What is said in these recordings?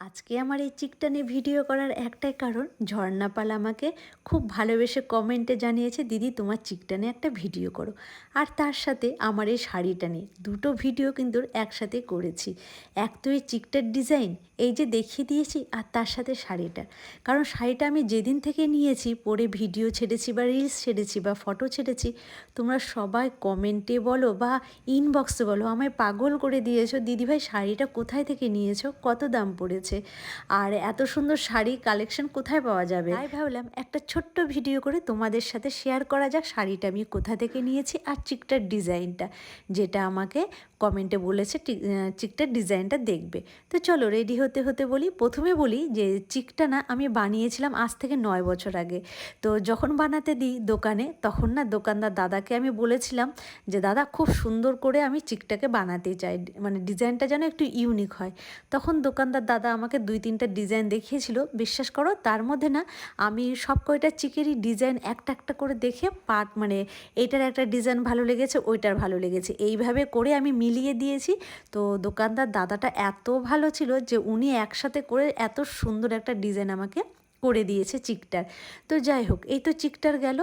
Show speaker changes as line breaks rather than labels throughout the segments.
আজকে আমার এই চিকটা নিয়ে ভিডিও করার একটাই কারণ, ঝর্ণা পাল আমাকে খুব ভালোবেসে কমেন্টে জানিয়েছে, দিদি তোমার চিকটা নিয়ে একটা ভিডিও করো। আর তার সাথে আমার এই শাড়িটা নিয়ে দুটো ভিডিও কিন্তু একসাথে করেছি। এক তো এই চিকটার ডিজাইন এই যে দেখিয়ে দিয়েছি, আর তার সাথে শাড়িটা। কারণ শাড়িটা আমি যেদিন থেকে নিয়েছি, পরে ভিডিও ছেড়েছি বা রিলস ছেড়েছি বা ফটো ছেড়েছি, তোমরা সবাই কমেন্টে বলো বা ইনবক্সে বলো আমায় পাগল করে দিয়েছো, দিদিভাই শাড়িটা কোথায় থেকে নিয়েছো, কত দাম পড়েছে, আর এত সুন্দর শাড়ি কালেকশন কোথায় পাওয়া যাবে। তাই ভাবলাম একটা ছোট্ট ভিডিও করে তোমাদের সাথে শেয়ার করা যাক শাড়িটা আমি কোথা থেকে নিয়েছি আর চিকটার ডিজাইনটা, যেটা আমাকে কমেন্টে বলেছে চিকটার ডিজাইনটা দেখবে। তো চলো রেডি হতে হতে বলি, প্রথমে বলি যে চিকটা না আমি বানিয়েছিলাম আজ থেকে 9 বছর আগে। তো যখন বানাতে দিই দোকানে, তখন না দোকানদার দাদাকে আমি বলেছিলাম যে দাদা খুব সুন্দর করে আমি চিকটাকে বানাতে চাই, মানে ডিজাইনটা যেন একটু ইউনিক হয়। তখন দোকানদার দাদা আমাকে 2-3টা ডিজাইন দেখিয়েছিল। বিশ্বাস করো তার মধ্যে না আমি সব কয়টা চিকেরই ডিজাইন একটা একটা করে দেখে মানে এইটার একটা ডিজাইন ভালো লেগেছে, ওইটার ভালো লেগেছে, এইভাবে করে আমি মিলিয়ে দিয়েছি। তো দোকানদার দাদাটা এত ভালো ছিল যে উনি একসাথে করে এত সুন্দর একটা ডিজাইন আমাকে করে দিয়েছে চিকটার। তো যাই হোক, এই তো চিকটার গেল।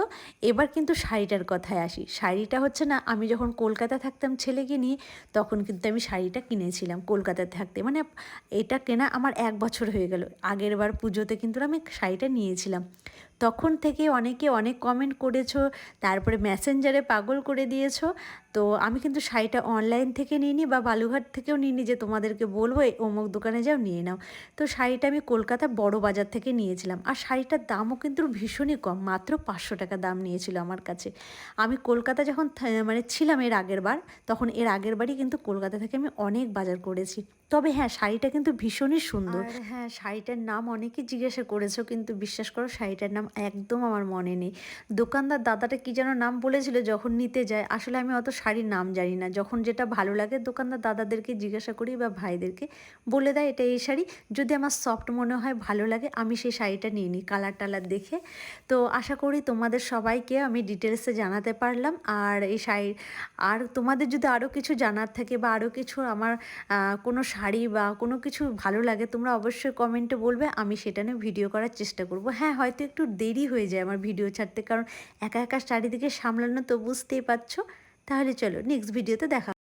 এবার কিন্তু শাড়িটার কথায় আসি। শাড়িটা হচ্ছে না, আমি যখন কলকাতা থাকতাম ছেলেকে নিয়ে, তখন কিন্তু আমি শাড়িটা কিনেছিলাম কলকাতায় থাকতে, মানে এটা কেনা আমার 1 বছর হয়ে গেল। আগের বার পুজোতে কিন্তু আমি শাড়িটা নিয়েছিলাম। তখন থেকে অনেকে অনেক কমেন্ট করেছো, তারপরে মেসেঞ্জারে পাগল করে দিয়েছো। তো আমি কিন্তু শাড়িটা অনলাইন থেকে নিইনি বা বালুঘাট থেকেও নিইনি যে তোমাদেরকে বলবো অমুক দোকানে যাও নিয়ে নাও। তো শাড়িটা আমি কলকাতা বড় বাজার থেকে নিয়েছিলাম, আর শাড়িটার দামও কিন্তু ভীষণই কম, মাত্র 500 টাকা দাম নিয়েছিল আমার কাছে। আমি কলকাতা যখন মানে ছিলাম এর আগের বার, তখন এর আগের বারই কিন্তু কলকাতা থেকে আমি অনেক বাজার করেছি। তবে হ্যাঁ, শাড়িটা কিন্তু ভীষণই সুন্দর। আর হ্যাঁ, শাড়িটার নাম অনেকেই জিজ্ঞাসা করেছো, কিন্তু বিশ্বাস করো শাড়িটার নাম একদম আমার মনে নেই। দোকানদার দাদাটা কী যেন নাম বলেছিল যখন নিতে যায়, আসলে আমি অত শাড়ির নাম জানি না। যখন যেটা ভালো লাগে দোকানদার দাদাদেরকে জিজ্ঞাসা করি বা ভাইদেরকে, বলে দেয় এটা এই শাড়ি। যদি আমার সফট মনে হয়, ভালো লাগে, আমি সেই শাড়িটা নিয়ে নিই কালার টালার দেখে। তো আশা করি তোমাদের সবাইকে আমি ডিটেলসে জানাতে পারলাম। আর এই শাড়ি, আর তোমাদের যদি আরও কিছু জানার থাকে বা আরও কিছু আমার কোনো শাড়ি বা কোনো কিছু ভালো লাগে, তোমরা অবশ্যই কমেন্টে বলবে, আমি সেটা নিয়ে ভিডিও করার চেষ্টা করব। হ্যাঁ, হয়তো একটু দেরি হয়ে যায় আমার ভিডিও ছাড়তে, কারণ একা একা চারিদিকে সামলানো তো বুঝতেই পারছো। তাহলে চলো নেক্সট ভিডিওতে দেখা